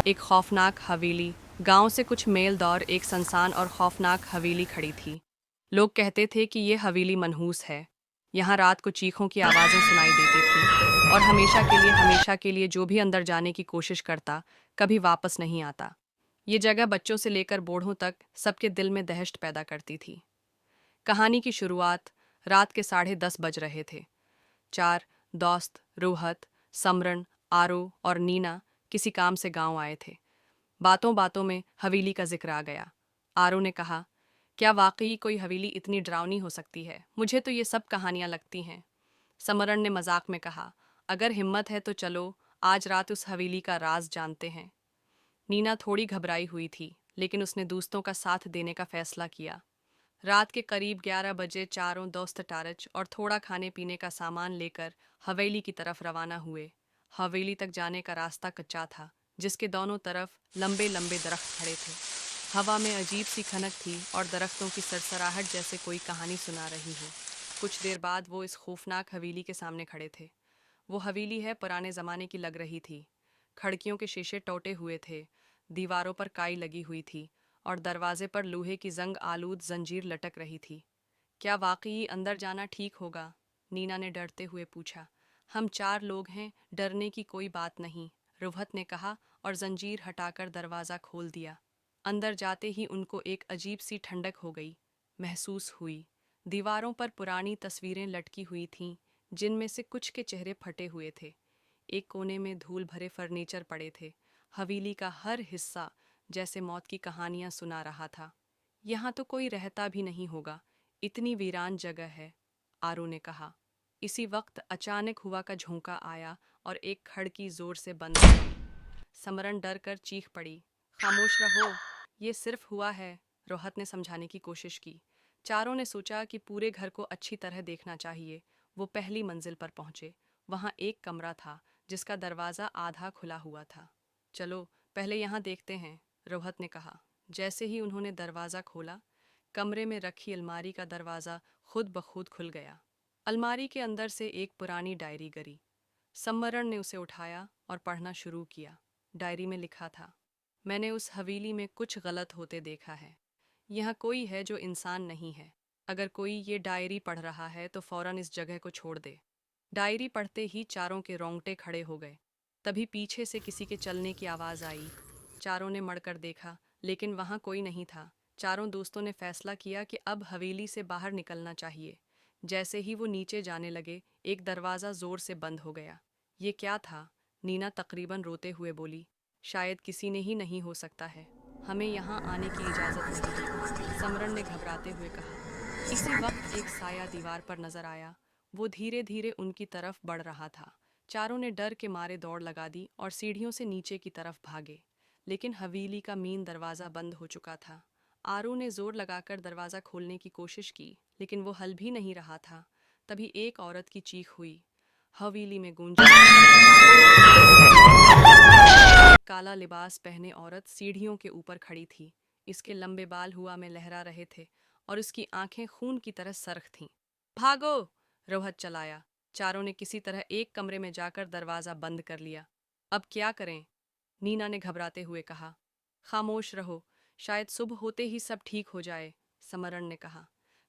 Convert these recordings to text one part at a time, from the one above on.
एक खौफनाक हवेली। गांव से कुछ मेल दौर एक सुनसान और खौफनाक हवेली खड़ी थी। लोग कहते थे कि ये हवेली मनहूस है। यहाँ रात को चीखों की आवाज़ें सुनाई देती थीं और हमेशा के लिए जो भी अंदर जाने की कोशिश करता कभी वापस नहीं आता। ये जगह बच्चों से लेकर बूढ़ों तक सबके दिल में दहशत पैदा करती थी। कहानी की शुरुआत रात के 10:30 बज रहे थे। चार दोस्त रोहत, समरण, आरो और नीना किसी काम से गांव आए थे। बातों बातों में हवेली का जिक्र आ गया। आरो ने कहा, क्या वाकई कोई हवेली इतनी डरावनी हो सकती है? मुझे तो ये सब कहानियां लगती हैं। समरण ने मजाक में कहा, अगर हिम्मत है तो चलो आज रात उस हवेली का राज जानते हैं। नीना थोड़ी घबराई हुई थी, लेकिन उसने दोस्तों का साथ देने का फैसला किया। रात के करीब 11 बजे चारों दोस्त टारच और थोड़ा खाने पीने का सामान लेकर हवेली की तरफ रवाना हुए। हवेली तक जाने का रास्ता कच्चा था, जिसके दोनों तरफ लंबे लंबे दरख्त खड़े थे। हवा में अजीब सी खनक थी और दरख्तों की सरसराहट जैसे कोई कहानी सुना रही हो। कुछ देर बाद वो इस खौफनाक हवेली के सामने खड़े थे। वो हवेली है पुराने ज़माने की लग रही थी। खिड़कियों के शीशे टूटे हुए थे, दीवारों पर काई लगी हुई थी और दरवाजे पर लोहे की जंग आलूद जंजीर लटक रही थी। क्या वाकई अंदर जाना ठीक होगा? नीना ने डरते हुए पूछा। हम 4 लोग हैं, डरने की कोई बात नहीं, रुवहत ने कहा और जंजीर हटाकर दरवाज़ा खोल दिया। अंदर जाते ही उनको एक अजीब सी ठंडक हो गई महसूस हुई। दीवारों पर पुरानी तस्वीरें लटकी हुई थीं, जिनमें से कुछ के चेहरे फटे हुए थे। एक कोने में धूल भरे फर्नीचर पड़े थे। हवेली का हर हिस्सा जैसे मौत की कहानियां सुना रहा था। यहाँ तो कोई रहता भी नहीं होगा, इतनी वीरान जगह है, आरू ने कहा। इसी वक्त अचानक हुआ का झोंका आया और एक खिड़की जोर से बंद हो गई। समरण डर कर चीख पड़ी, खामोश रहो, ये सिर्फ हुआ है, रोहत ने समझाने की कोशिश की। चारों ने सोचा कि पूरे घर को अच्छी तरह देखना चाहिए। वो पहली मंजिल पर पहुंचे। वहां एक कमरा था जिसका दरवाज़ा आधा खुला हुआ था। चलो पहले यहाँ देखते हैं, रोहत ने कहा। जैसे ही उन्होंने दरवाज़ा खोला, कमरे में रखी अलमारी का दरवाज़ा खुद ब खुद खुल गया। अलमारी के अंदर से एक पुरानी डायरी गिरी। सम्मरण ने उसे उठाया और पढ़ना शुरू किया। डायरी में लिखा था, मैंने उस हवेली में कुछ गलत होते देखा है। यहाँ कोई है जो इंसान नहीं है। अगर कोई ये डायरी पढ़ रहा है तो फौरन इस जगह को छोड़ दे। डायरी पढ़ते ही चारों के रोंगटे खड़े हो गए। तभी पीछे से किसी के चलने की आवाज़ आई। चारों ने मड़कर देखा, लेकिन वहाँ कोई नहीं था। चारों दोस्तों ने फैसला किया कि अब हवेली से बाहर निकलना चाहिए। जैसे ही वो नीचे जाने लगे, एक दरवाज़ा ज़ोर से बंद हो गया। ये क्या था? नीना तकरीबन रोते हुए बोली, शायद किसी ने ही नहीं हो सकता है। हमें यहाँ आने की इजाज़त नहीं है, समरण ने घबराते हुए कहा। इसी वक्त एक साया दीवार पर नजर आया। वो धीरे धीरे उनकी तरफ बढ़ रहा था। चारों ने डर के मारे दौड़ लगा दी और सीढ़ियों से नीचे की तरफ भागे। लेकिन हवेली का मेन दरवाज़ा बंद हो चुका था। आरू ने जोर लगाकर दरवाज़ा खोलने की कोशिश की, लेकिन वो हल भी नहीं रहा था। तभी एक औरत की चीख हुई। हवेली में गूंजा। काला लिबास पहने औरत सीढ़ियों के ऊपर खड़ी थी। इसके लंबे बाल हुआ में लहरा रहे थे और उसकी आंखें खून की तरह सरख थीं। भागो! रोहत चलाया। चारों ने किसी तरह एक कमरे में जाकर दरवाज़ा बंद कर लिया। अब क्या करें? नीना ने घबराते हुए कहा। खामोश रहो, शायद सुबह होते ही सब ठीक हो जाए, समरण ने कहा।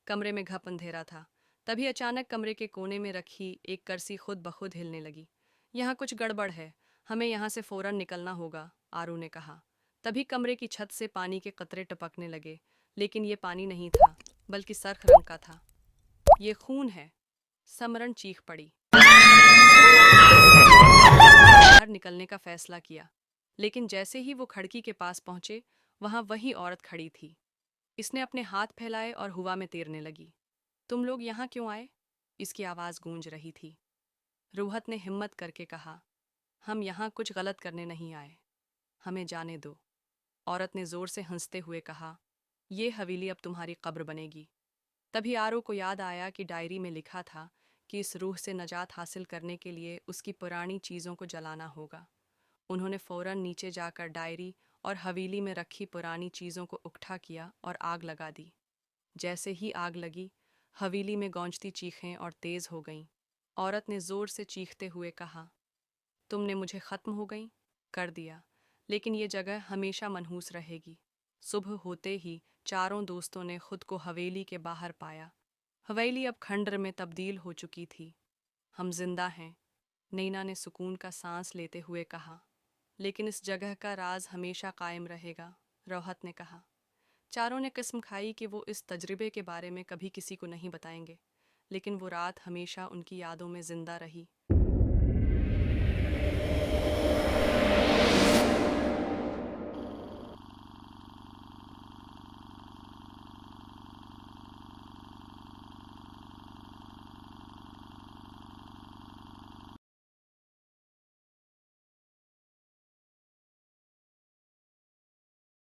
कमरे में घप अंधेरा था। तभी अचानक कमरे के कोने में रखी एक कुर्सी खुद ब खुद हिलने लगी। यहाँ कुछ गड़बड़ है, हमें यहाँ से फौरन निकलना होगा, आरू ने कहा। तभी कमरे की छत से पानी के कतरे टपकने लगे, लेकिन ये पानी नहीं था, बल्कि सरख रंग का था। ये खून है, समरण चीख पड़ी। बाहर निकलने का फैसला किया, लेकिन जैसे ही वो खिड़की के पास पहुंचे, वहां वही औरत खड़ी थी। इसने अपने हाथ फैलाए और हवा में तैरने लगी। तुम लोग यहाँ क्यों आए? इसकी आवाज़ गूंज रही थी। रोहत ने हिम्मत करके कहा, हम यहाँ कुछ गलत करने नहीं आए, हमें जाने दो। औरत ने जोर से हंसते हुए कहा, ये हवेली अब तुम्हारी कब्र बनेगी। तभी आरू को याद आया कि डायरी में लिखा था कि इस रूह से नजात हासिल करने के लिए उसकी पुरानी चीज़ों को जलाना होगा। उन्होंने फौरन नीचे जाकर डायरी और हवेली में रखी पुरानी चीज़ों को इकट्ठा किया और आग लगा दी। जैसे ही आग लगी, हवेली में गूंजती चीखें और तेज़ हो गईं। औरत ने ज़ोर से चीखते हुए कहा, तुमने मुझे ख़त्म हो गई कर दिया, लेकिन ये जगह हमेशा मनहूस रहेगी। सुबह होते ही चारों दोस्तों ने खुद को हवेली के बाहर पाया। हवेली अब खंडर में तब्दील हो चुकी थी। हम जिंदा हैं, नैना ने सुकून का सांस लेते हुए कहा। लेकिन इस जगह का राज हमेशा कायम रहेगा, रोहत ने कहा। चारों ने कसम खाई कि वो इस तजर्बे के बारे में कभी किसी को नहीं बताएंगे, लेकिन वो रात हमेशा उनकी यादों में जिंदा रही।